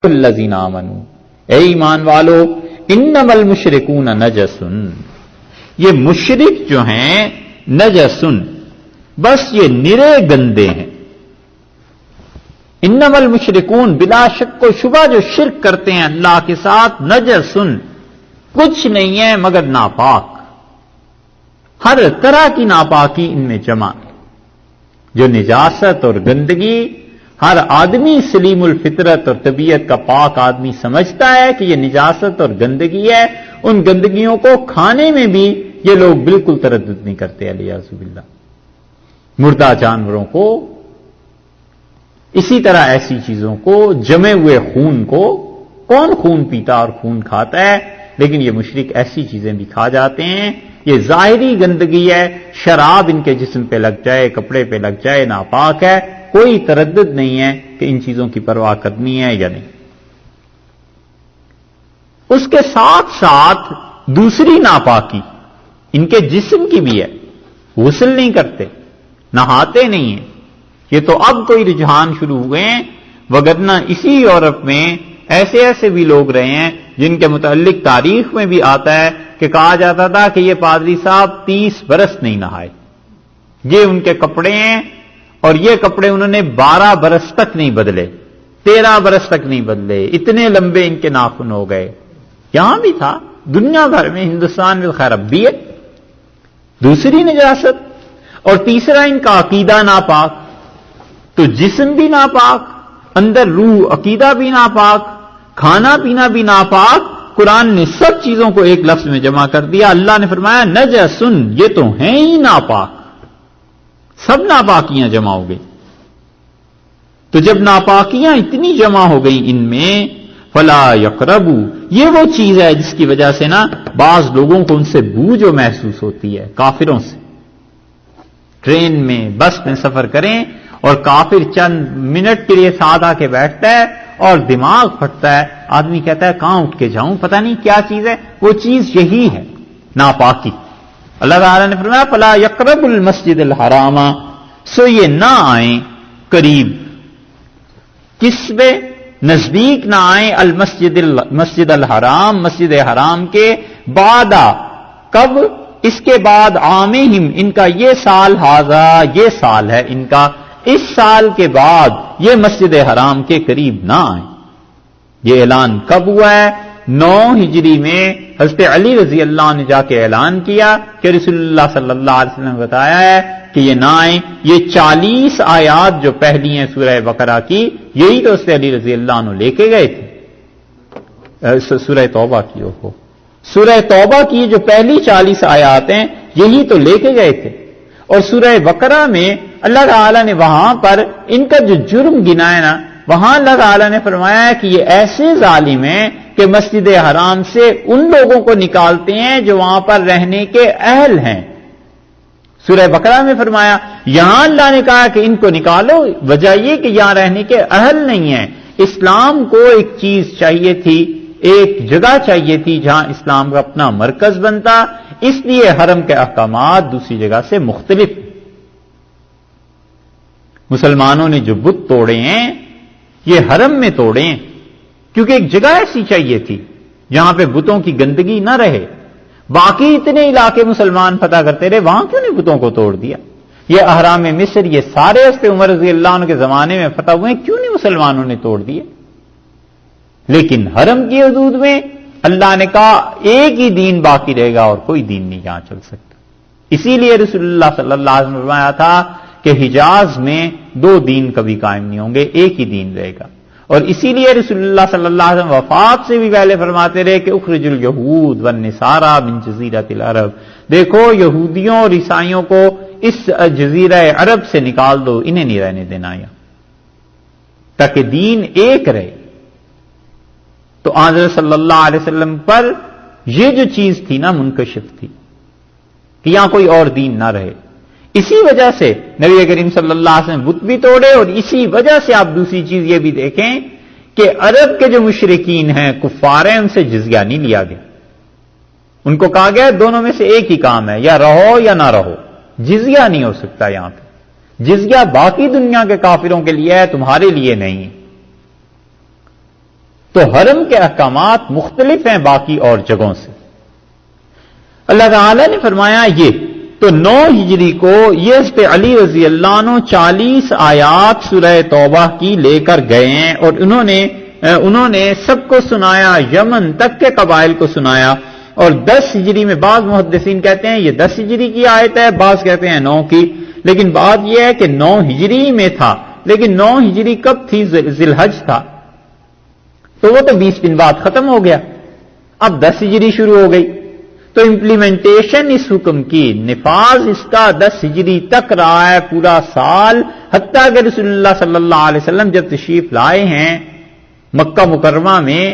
الذین آمنوا، اے ایمان والو، انما المشرکون نجسن، یہ مشرک جو ہیں نجسن، بس یہ نرے گندے ہیں۔ انما المشرکون، بلا شک و شبہ جو شرک کرتے ہیں اللہ کے ساتھ، نجسن، کچھ نہیں ہے مگر ناپاک، ہر طرح کی ناپاکی ان میں جمع ہے۔ جو نجاست اور گندگی ہر آدمی سلیم الفطرت اور طبیعت کا پاک آدمی سمجھتا ہے کہ یہ نجاست اور گندگی ہے، ان گندگیوں کو کھانے میں بھی یہ لوگ بالکل تردد نہیں کرتے، الیاذ باللہ۔ مردہ جانوروں کو، اسی طرح ایسی چیزوں کو، جمے ہوئے خون کو، کون خون پیتا اور خون کھاتا ہے؟ لیکن یہ مشرک ایسی چیزیں بھی کھا جاتے ہیں۔ یہ ظاہری گندگی ہے، شراب ان کے جسم پہ لگ جائے، کپڑے پہ لگ جائے، ناپاک ہے، کوئی تردد نہیں ہے کہ ان چیزوں کی پرواہ کرنی ہے یا نہیں۔ اس کے ساتھ ساتھ دوسری ناپاکی ان کے جسم کی بھی ہے، غسل نہیں کرتے، نہاتے نہیں ہیں۔ یہ تو اب کوئی رجحان شروع ہوئے ہیں، وگرنہ اسی یورپ میں ایسے ایسے بھی لوگ رہے ہیں جن کے متعلق تاریخ میں بھی آتا ہے کہ کہا جاتا تھا کہ یہ پادری صاحب 30 برس نہیں نہائے، یہ ان کے کپڑے ہیں، اور یہ کپڑے انہوں نے 12 برس تک نہیں بدلے، 13 برس تک نہیں بدلے، اتنے لمبے ان کے ناخن ہو گئے۔ یہاں بھی تھا، دنیا بھر میں، ہندوستان میں خیر اب بھی ہے۔ دوسری نجاست، اور تیسرا ان کا عقیدہ ناپاک، تو جسم بھی ناپاک، اندر روح عقیدہ بھی ناپاک، کھانا پینا بھی ناپاک۔ قرآن نے سب چیزوں کو ایک لفظ میں جمع کر دیا۔ اللہ نے فرمایا نجسن، یہ تو ہیں ہی ناپاک، سب ناپاکیاں جمع ہو گئی۔ تو جب ناپاکیاں اتنی جمع ہو گئی ان میں، فلا یقربوا، یہ وہ چیز ہے جس کی وجہ سے نا بعض لوگوں کو ان سے بو جو محسوس ہوتی ہے، کافروں سے۔ ٹرین میں، بس میں سفر کریں اور کافر چند منٹ کے لیے ساتھ آ کے بیٹھتا ہے اور دماغ پھٹتا ہے، آدمی کہتا ہے کہاں اٹھ کے جاؤں، پتہ نہیں کیا چیز ہے، وہ چیز یہی ہے، ناپاکی۔ اللہ تعالیٰ نے فرمایا فلا یقرب المسجد الحرام، سو یہ نہ آئیں قریب، کس میں؟ نزدیک نہ آئیں، مسجد الحرام، مسجد حرام کے، بعد، کب؟ اس کے بعد، عامہم، ان کا یہ سال، ھذا، یہ سال ہے ان کا، اس سال کے بعد یہ مسجد حرام کے قریب نہ آئیں۔ یہ اعلان کب ہوا ہے؟ 9 ہجری میں حضرت علی رضی اللہ عنہ نے جا کے اعلان کیا کہ رسول اللہ صلی اللہ علیہ وسلم نے بتایا ہے کہ یہ نہ آئیں۔ یہ 40 آیات جو پہلی ہیں سورہ بقرہ کی، یہی تو حضرت علی رضی اللہ عنہ لے کے گئے تھے۔ سورہ توبہ کی، سورہ توبہ کی جو پہلی 40 آیات ہیں یہی تو لے کے گئے تھے۔ اور سورہ بقرہ میں اللہ تعالیٰ نے وہاں پر ان کا جو جرم گنا ہے نا، وہاں اللہ تعالیٰ نے فرمایا ہے کہ یہ ایسے ظالم ہیں کہ مسجد حرام سے ان لوگوں کو نکالتے ہیں جو وہاں پر رہنے کے اہل ہیں۔ سورہ بقرہ میں فرمایا، یہاں اللہ نے کہا کہ ان کو نکالو، وجہ یہ کہ یہاں رہنے کے اہل نہیں ہیں۔ اسلام کو ایک چیز چاہیے تھی، ایک جگہ چاہیے تھی جہاں اسلام کا اپنا مرکز بنتا، اس لیے حرم کے احکامات دوسری جگہ سے مختلف۔ مسلمانوں نے جو بت توڑے ہیں یہ حرم میں توڑے ہیں، کیونکہ ایک جگہ ایسی چاہیے تھی جہاں پہ بتوں کی گندگی نہ رہے۔ باقی اتنے علاقے مسلمان فتح کرتے رہے، وہاں کیوں نہیں بتوں کو توڑ دیا؟ یہ احرام مصر، یہ سارے حضرت عمر رضی اللہ عنہ کے زمانے میں فتح ہوئے، کیوں نہیں مسلمانوں نے توڑ دیے؟ لیکن حرم کی حدود میں اللہ نے کہا ایک ہی دین باقی رہے گا اور کوئی دین نہیں یہاں چل سکتا۔ اسی لیے رسول اللہ صلی اللہ علیہ وسلم نے فرمایا تھا کہ حجاز میں 2 دین کبھی قائم نہیں ہوں گے، ایک ہی دین رہے گا۔ اور اسی لیے رسول اللہ صلی اللہ علیہ وسلم وفات سے بھی پہلے فرماتے رہے کہ اخرج الیہود والنصارى من جزیرۃ العرب، دیکھو یہودیوں اور عیسائیوں کو اس جزیرہ عرب سے نکال دو، انہیں نہیں رہنے دینا یہاں، تاکہ دین ایک رہے۔ تو حضرت صلی اللہ علیہ وسلم پر یہ جو چیز تھی نا منکشف تھی کہ یہاں کوئی اور دین نہ رہے۔ اسی وجہ سے نبی کریم صلی اللہ علیہ وسلم بت بھی توڑے، اور اسی وجہ سے آپ دوسری چیز یہ بھی دیکھیں کہ عرب کے جو مشرکین ہیں، کفار ہیں، ان سے جزیہ نہیں لیا گیا۔ ان کو کہا گیا دونوں میں سے ایک ہی کام ہے، یا رہو یا نہ رہو، جزیہ نہیں ہو سکتا یہاں پہ۔ جزیہ باقی دنیا کے کافروں کے لیے ہے، تمہارے لیے نہیں۔ تو حرم کے احکامات مختلف ہیں باقی اور جگہوں سے. اللہ تعالی نے فرمایا یہ تو 9 ہجری کو یہ حضرت علی رضی اللہ عنہ 40 آیات سورہ توبہ کی لے کر گئے ہیں اور انہوں نے سب کو سنایا، یمن تک کے قبائل کو سنایا. اور 10 ہجری میں بعض محدثین کہتے ہیں یہ 10 ہجری کی آیت ہے، بعض کہتے ہیں 9 کی، لیکن بات یہ ہے کہ 9 ہجری میں تھا. لیکن 9 ہجری کب تھی؟ ذی الحج تھا، تو وہ تو 20 دن بعد ختم ہو گیا. اب 10 ہجری شروع ہو گئی تو امپلیمنٹیشن اس حکم کی، نفاذ اس کا 10 ہجری تک رہا ہے پورا سال، حتیٰ کہ رسول اللہ صلی اللہ علیہ وسلم جب تشریف لائے ہیں مکہ مکرمہ میں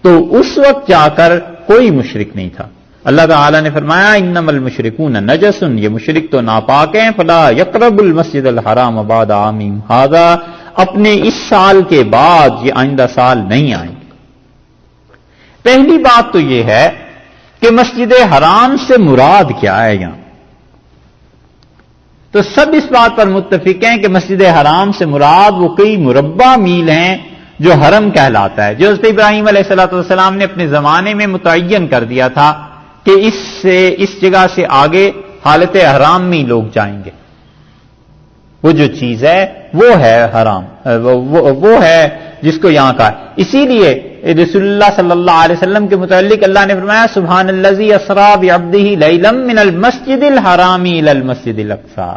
تو اس وقت جا کر کوئی مشرک نہیں تھا. اللہ تعالی نے فرمایا انما المشرکون نجس، یہ مشرک تو ناپاک ہیں، فلا یقربوا المسجد الحرام بعد عامہم ھذا، اپنے اس سال کے بعد یہ آئندہ سال نہیں آئیں گے. پہلی بات تو یہ ہے کہ مسجد حرام سے مراد کیا ہے یہاں؟ تو سب اس بات پر متفق ہیں کہ مسجد حرام سے مراد وہ کئی مربع میل ہیں جو حرم کہلاتا ہے، جو حضرت ابراہیم علیہ الصلوۃ والسلام نے اپنے زمانے میں متعین کر دیا تھا کہ اس جگہ سے آگے حالت حرام میں لوگ جائیں گے. وہ جو چیز ہے وہ ہے حرام، وہ ہے جس کو یہاں کا. اسی لیے رسول اللہ صلی اللہ علیہ وسلم کے متعلق اللہ نے فرمایا سبحان الذی اسری بعبدہ لیلا من المسجد الحرام الی المسجد الاقصی،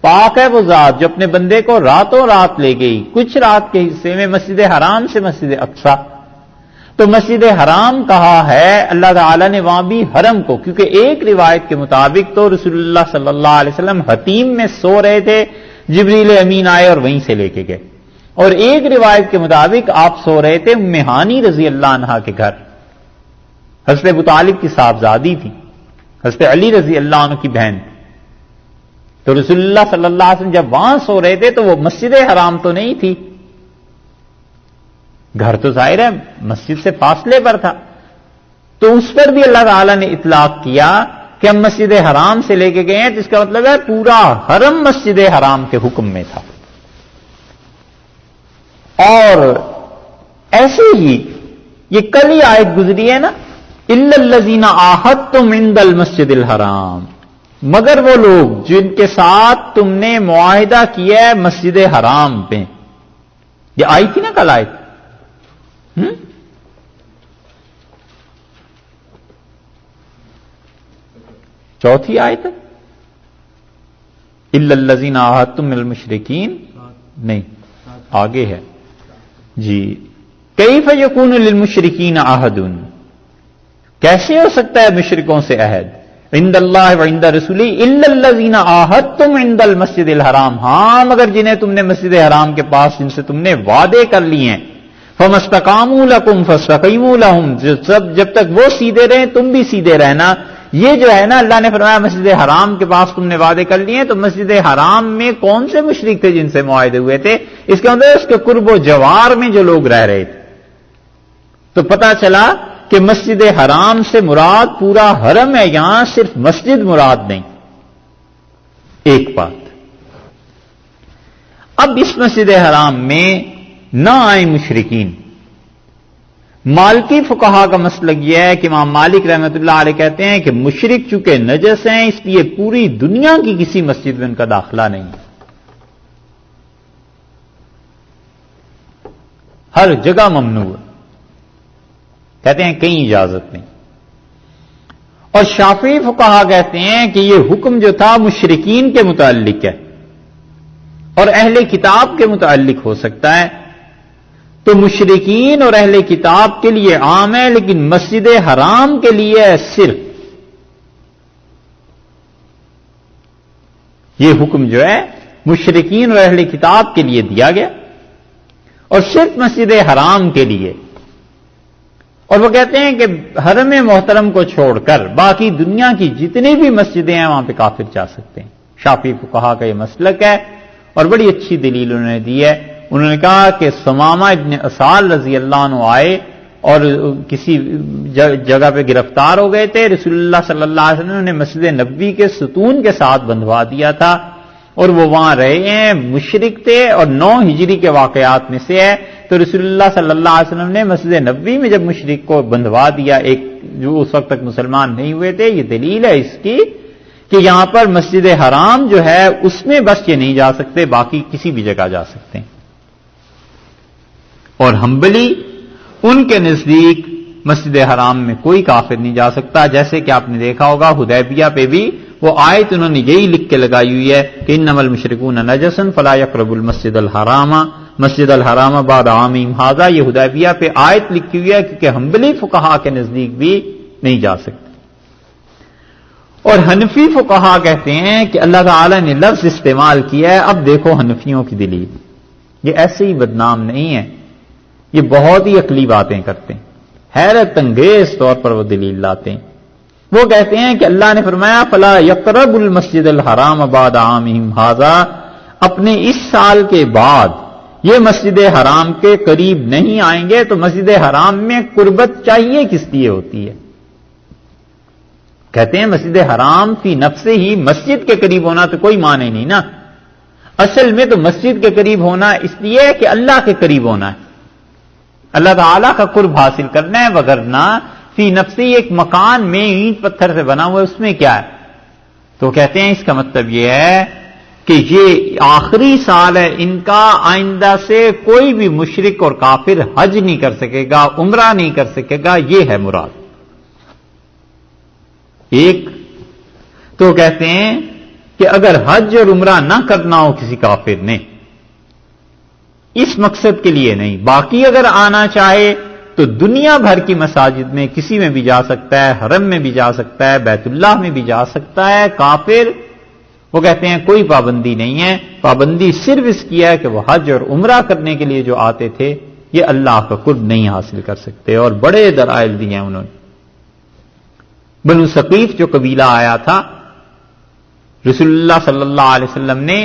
پاک ہے وہ ذات جو اپنے بندے کو راتوں رات لے گئی کچھ رات کے حصے میں مسجد حرام سے مسجد اقصی. تو مسجد حرام کہا ہے اللہ تعالی نے وہاں بھی حرم کو، کیونکہ ایک روایت کے مطابق تو رسول اللہ صلی اللہ علیہ وسلم حتیم میں سو رہے تھے، جبریل امین آئے اور وہیں سے لے کے گئے. اور ایک روایت کے مطابق آپ سو رہے تھے ام ہانی رضی اللہ عنہا کے گھر، حضرت ابو طالب کی صاحبزادی تھی، حضرت علی رضی اللہ عنہ کی بہن تھی. تو رسول اللہ صلی اللہ علیہ وسلم جب وہاں سو رہے تھے تو وہ مسجد حرام تو نہیں تھی، گھر تو ظاہر ہے مسجد سے فاصلے پر تھا. تو اس پر بھی اللہ تعالی نے اطلاق کیا کہ ہم مسجد حرام سے لے کے گئے ہیں، جس کا مطلب ہے پورا حرم مسجد حرام کے حکم میں تھا. اور ایسے ہی یہ کل ہی آیت گزری ہے نا الا الذین عاہدتم عند المسجد الحرام، مگر وہ لوگ جن کے ساتھ تم نے معاہدہ کیا ہے مسجد حرام پہ. یہ آئی تھی نا کل آیت. چوتھی آیت الا الذین عاہدتم من المشرکین، نہیں آگے ہے جی. کیف یکون للمشرکین عہد، کیسے ہو سکتا ہے مشرکوں سے عہد؟ عند اللہ و عند رسولہ الا الذین عاہدتم عند المسجد الحرام، ہاں مگر جنہیں تم نے مسجد حرام کے پاس جن سے تم نے وعدے کر لیے ہیں. فما استقاموا لکم فاستقیموا لہم، جب تک وہ سیدھے رہیں تم بھی سیدھے رہنا. یہ جو ہے نا اللہ نے فرمایا مسجد حرام کے پاس تم نے وعدے کر لیے ہیں، تو مسجد حرام میں کون سے مشرک تھے جن سے معاہدے ہوئے تھے؟ اس کے اندر اس کے قرب و جوار میں جو لوگ رہ رہے تھے. تو پتہ چلا کہ مسجد حرام سے مراد پورا حرم ہے، یہاں صرف مسجد مراد نہیں. ایک بات، اب اس مسجد حرام میں نہ آئیں مشرکین. مالکی فقہا کا مسلک یہ ہے کہ امام مالک رحمۃ اللہ علیہ کہتے ہیں کہ مشرک چونکہ نجس ہیں اس لیے پوری دنیا کی کسی مسجد میں ان کا داخلہ نہیں، ہر جگہ ممنوع ہے. کہتے ہیں کہیں اجازت نہیں. اور شافعی فقہا کہتے ہیں کہ یہ حکم جو تھا مشرکین کے متعلق ہے اور اہل کتاب کے متعلق ہو سکتا ہے. تو مشرکین اور اہل کتاب کے لیے عام ہے، لیکن مسجد حرام کے لیے صرف یہ حکم جو ہے مشرکین اور اہل کتاب کے لیے دیا گیا اور صرف مسجد حرام کے لیے. اور وہ کہتے ہیں کہ حرم محترم کو چھوڑ کر باقی دنیا کی جتنی بھی مسجدیں ہیں وہاں پہ کافر جا سکتے ہیں. شافعی فقہا کا یہ مسلک ہے اور بڑی اچھی دلیل انہوں نے دی ہے. انہوں نے کہا کہ ثمامہ ابن اسال رضی اللہ عنہ آئے اور کسی جگہ پہ گرفتار ہو گئے تھے. رسول اللہ صلی اللہ علیہ وسلم نے مسجد نبوی کے ستون کے ساتھ بندھوا دیا تھا اور وہ وہاں رہے ہیں، مشرک تھے، اور 9 ہجری کے واقعات میں سے ہے. تو رسول اللہ صلی اللہ علیہ وسلم نے مسجد نبوی میں جب مشرک کو بندھوا دیا، ایک جو اس وقت تک مسلمان نہیں ہوئے تھے، یہ دلیل ہے اس کی کہ یہاں پر مسجد حرام جو ہے اس میں بس یہ نہیں جا سکتے، باقی کسی بھی جگہ جا سکتے ہیں. اور حنبلی ان کے نزدیک مسجد حرام میں کوئی کافر نہیں جا سکتا، جیسے کہ آپ نے دیکھا ہوگا حدیبیہ پہ بھی وہ آیت انہوں نے یہی لکھ کے لگائی ہوئی ہے کہ انما المشرکون نجس فلا یقربوا المسجد الحرام مسجد الحرام بعد عامہم ھذا. یہ حدیبیہ پہ آیت لکھی ہوئی ہے کیونکہ حنبلی فقہا کے نزدیک بھی نہیں جا سکتے. اور حنفی فقہا کہتے ہیں کہ اللہ تعالی نے لفظ استعمال کیا ہے. اب دیکھو حنفیوں کی دلیل، یہ ایسے ہی بدنام نہیں ہے، یہ بہت ہی عقلی باتیں کرتے ہیں، حیرت انگیز طور پر وہ دلیل لاتے ہیں. وہ کہتے ہیں کہ اللہ نے فرمایا فلا یقرب المسجد الحرام بعد عامہم ھذا، اپنے اس سال کے بعد یہ مسجد حرام کے قریب نہیں آئیں گے. تو مسجد حرام میں قربت چاہیے کس لیے ہوتی ہے؟ کہتے ہیں مسجد حرام فی نفس ہی مسجد کے قریب ہونا تو کوئی معنی نہیں نا. اصل میں تو مسجد کے قریب ہونا اس لیے کہ اللہ کے قریب ہونا ہے، اللہ تعالیٰ کا قرب حاصل کرنا ہے. وگرنہ فی نفسی ایک مکان میں اینٹ پتھر سے بنا ہوا ہے، اس میں کیا ہے؟ تو کہتے ہیں اس کا مطلب یہ ہے کہ یہ آخری سال ہے ان کا، آئندہ سے کوئی بھی مشرک اور کافر حج نہیں کر سکے گا، عمرہ نہیں کر سکے گا، یہ ہے مراد. ایک تو کہتے ہیں کہ اگر حج اور عمرہ نہ کرنا ہو کسی کافر نے، اس مقصد کے لیے نہیں، باقی اگر آنا چاہے تو دنیا بھر کی مساجد میں کسی میں بھی جا سکتا ہے، حرم میں بھی جا سکتا ہے، بیت اللہ میں بھی جا سکتا ہے. کافر وہ کہتے ہیں کوئی پابندی نہیں ہے، پابندی صرف اس کی ہے کہ وہ حج اور عمرہ کرنے کے لیے جو آتے تھے یہ اللہ کا قرب نہیں حاصل کر سکتے. اور بڑے دلائل دیے ہیں انہوں نے. بنو ثقیف جو قبیلہ آیا تھا، رسول اللہ صلی اللہ علیہ وسلم نے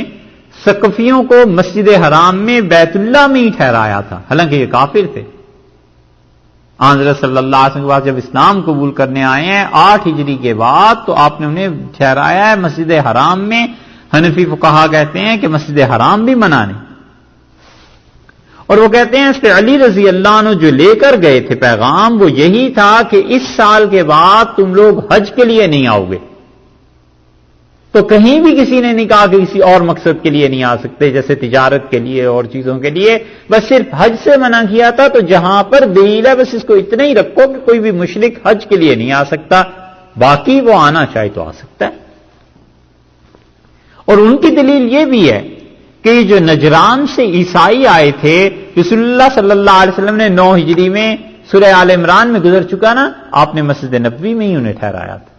ثقفیوں کو مسجد حرام میں بیت اللہ میں ہی ٹھہرایا تھا، حالانکہ یہ کافر تھے. حضرت صلی اللہ علیہ وسلم کے بعد جب اسلام قبول کرنے آئے ہیں 8 ہجری کے بعد، تو آپ نے انہیں ٹھہرایا ہے مسجد حرام میں. حنفی فقہا کہتے ہیں کہ مسجد حرام بھی منع نہیں. اور وہ کہتے ہیں اس پہ علی رضی اللہ عنہ جو لے کر گئے تھے پیغام، وہ یہی تھا کہ اس سال کے بعد تم لوگ حج کے لیے نہیں آؤ گے. تو کہیں بھی کسی نے نہیں کہا کہ کسی اور مقصد کے لیے نہیں آ سکتے، جیسے تجارت کے لیے اور چیزوں کے لیے، بس صرف حج سے منع کیا تھا. تو جہاں پر دلیل ہے بس اس کو اتنا ہی رکھو کہ کوئی بھی مشرک حج کے لیے نہیں آ سکتا، باقی وہ آنا چاہے تو آ سکتا ہے. اور ان کی دلیل یہ بھی ہے کہ جو نجران سے عیسائی آئے تھے، رسول اللہ صلی اللہ علیہ وسلم نے 9 ہجری میں سورہ آل عمران میں گزر چکا نا، آپ نے مسجد نبوی میں ہی انہیں ٹھہرایا تھا.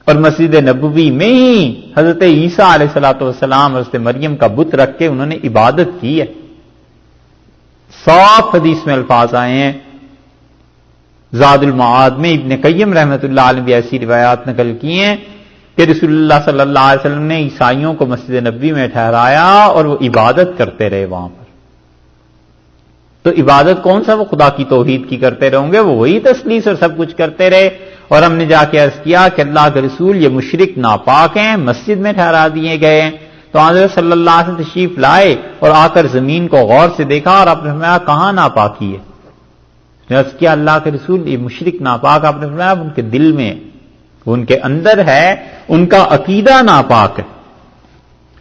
اور مسجد نبوی میں ہی حضرت عیسیٰ علیہ الصلوۃ والسلام اور حضرت مریم کا بت رکھ کے انہوں نے عبادت کی ہے. صاف حدیث میں الفاظ آئے ہیں. زاد المعاد میں ابن قیم رحمۃ اللہ علیہ بھی ایسی روایات نقل کی ہیں کہ رسول اللہ صلی اللہ علیہ وسلم نے عیسائیوں کو مسجد نبوی میں ٹھہرایا اور وہ عبادت کرتے رہے وہاں پر. تو عبادت کون سا وہ خدا کی توحید کی کرتے رہوں گے، وہ وہی تسلیث اور سب کچھ کرتے رہے. اور ہم نے جا کے عرض کیا کہ اللہ کے رسول یہ مشرک ناپاک ہیں، مسجد میں ٹھہرا دیے گئے ہیں. تو حضرت صلی اللہ علیہ وسلم تشریف لائے اور آ کر زمین کو غور سے دیکھا اور آپ نے فرمایا کہاں ناپاکی ہے؟ عرض کیا اللہ کے رسول یہ مشرک ناپاک، آپ نے فرمایا ان کے دل میں، ان کے اندر ہے، ان کا عقیدہ ناپاک ہے.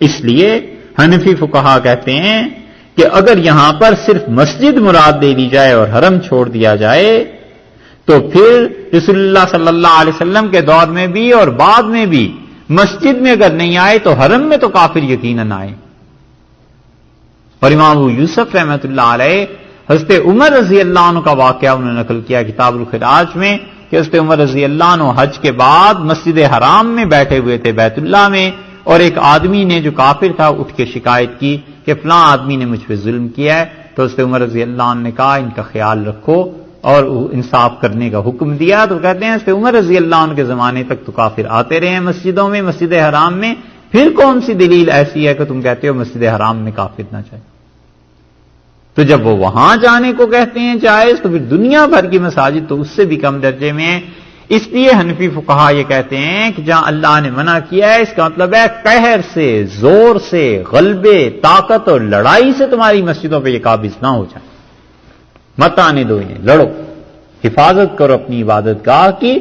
اس لیے حنفی فقہا کہتے ہیں کہ اگر یہاں پر صرف مسجد مراد دے دی جائے اور حرم چھوڑ دیا جائے تو پھر رسول اللہ صلی اللہ علیہ وسلم کے دور میں بھی اور بعد میں بھی مسجد میں اگر نہیں آئے تو حرم میں تو کافر یقیناً آئے. اور امام ابو یوسف رحمۃ اللہ علیہ حضرت عمر رضی اللہ عنہ کا واقعہ انہوں نے نقل کیا کتاب الخراج میں کہ حضرت عمر رضی اللہ عنہ حج کے بعد مسجد حرام میں بیٹھے ہوئے تھے بیت اللہ میں، اور ایک آدمی نے جو کافر تھا اٹھ کے شکایت کی کہ فلاں آدمی نے مجھ پہ ظلم کیا ہے. تو حضرت عمر رضی اللہ عنہ نے کہا ان کا خیال رکھو اور انصاف کرنے کا حکم دیا. تو کہتے ہیں حضرت عمر رضی اللہ عنہ کے زمانے تک تو کافر آتے رہے ہیں مسجدوں میں، مسجد حرام میں. پھر کون سی دلیل ایسی ہے کہ تم کہتے ہو مسجد حرام میں کافر نہ چاہیے؟ تو جب وہ وہاں جانے کو کہتے ہیں جائز، تو پھر دنیا بھر کی مساجد تو اس سے بھی کم درجے میں ہیں. اس لیے حنفی فقہا یہ کہتے ہیں کہ جہاں اللہ نے منع کیا ہے اس کا مطلب ہے قہر سے، زور سے، غلبے، طاقت اور لڑائی سے تمہاری مسجدوں پہ یہ قابض نہ ہو جائے، مت آنے دو انہیں، لڑو، حفاظت کرو اپنی عبادت گاہ کی،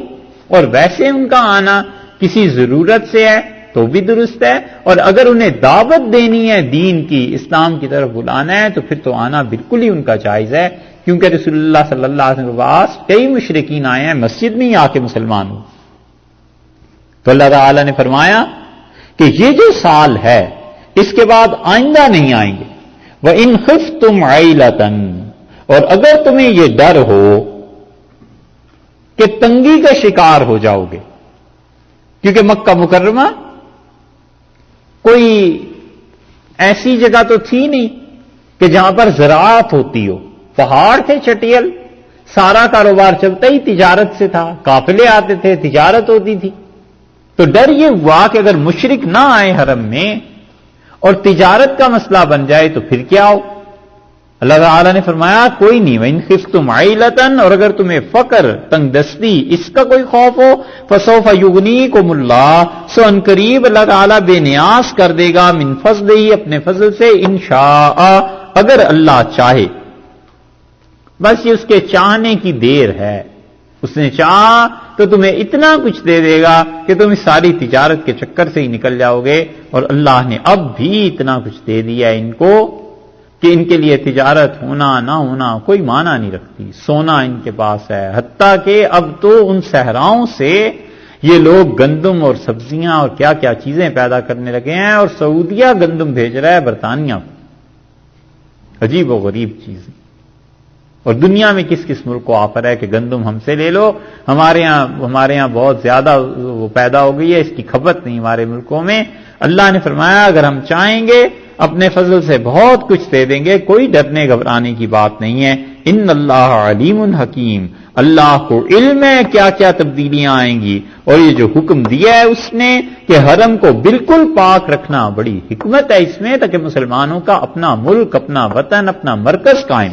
اور ویسے ان کا آنا کسی ضرورت سے ہے تو بھی درست ہے، اور اگر انہیں دعوت دینی ہے دین کی، اسلام کی طرف بلانا ہے تو پھر تو آنا بالکل ہی ان کا جائز ہے، کیونکہ رسول اللہ صلی اللہ علیہ وسلم کے پاس کئی مشرکین آئے ہیں مسجد میں ہی آ کے مسلمان ہو، تو اللہ تعالی نے فرمایا کہ یہ جو سال ہے اس کے بعد آئندہ نہیں آئیں گے، وَإِنْ خِفْتُمْ عَيْلَةً، اور اگر تمہیں یہ ڈر ہو کہ تنگی کا شکار ہو جاؤ گے، کیونکہ مکہ مکرمہ کوئی ایسی جگہ تو تھی نہیں کہ جہاں پر زراعت ہوتی ہو، پہاڑ تھے چٹیل، سارا کاروبار چلتا ہی تجارت سے تھا، قافلے آتے تھے، تجارت ہوتی تھی، تو ڈر یہ ہوا کہ اگر مشرک نہ آئے حرم میں اور تجارت کا مسئلہ بن جائے تو پھر کیا ہو؟ اللہ تعالیٰ نے فرمایا کوئی نہیں، وَإِنْ خِفْتُمْ عَيْلَةً، اور اگر تمہیں فقر، تنگ دستی، اس کا کوئی خوف ہو، فَسَوْفَ يُغْنِيكُمُ اللَّهُ، سو ان قریب اللہ تعالیٰ بے نیاز کر دے گا، من فضلہ، اپنے فضل سے، ان شاء، اگر اللہ چاہے، بس یہ اس کے چاہنے کی دیر ہے، اس نے چاہا تو تمہیں اتنا کچھ دے دے گا کہ تم اس ساری تجارت کے چکر سے ہی نکل جاؤ گے، اور اللہ نے اب بھی اتنا کچھ دے دیا ان کو کہ ان کے لیے تجارت ہونا نہ ہونا کوئی معنی نہیں رکھتی، سونا ان کے پاس ہے، حتیٰ کہ اب تو ان صحراؤں سے یہ لوگ گندم اور سبزیاں اور کیا کیا چیزیں پیدا کرنے لگے ہیں، اور سعودیہ گندم بھیج رہا ہے برطانیہ کو، عجیب و غریب چیز، اور دنیا میں کس کس ملک کو آفر ہے کہ گندم ہم سے لے لو، ہمارے یہاں بہت زیادہ وہ پیدا ہو گئی ہے، اس کی کھپت نہیں ہمارے ملکوں میں۔ اللہ نے فرمایا اگر ہم چاہیں گے اپنے فضل سے بہت کچھ دے دیں گے، کوئی ڈرنے گھبرانے کی بات نہیں ہے۔ ان اللہ علیم حکیم، اللہ کو علم ہے کیا کیا تبدیلیاں آئیں گی، اور یہ جو حکم دیا ہے اس نے کہ حرم کو بالکل پاک رکھنا، بڑی حکمت ہے اس میں، تاکہ مسلمانوں کا اپنا ملک، اپنا وطن، اپنا مرکز قائم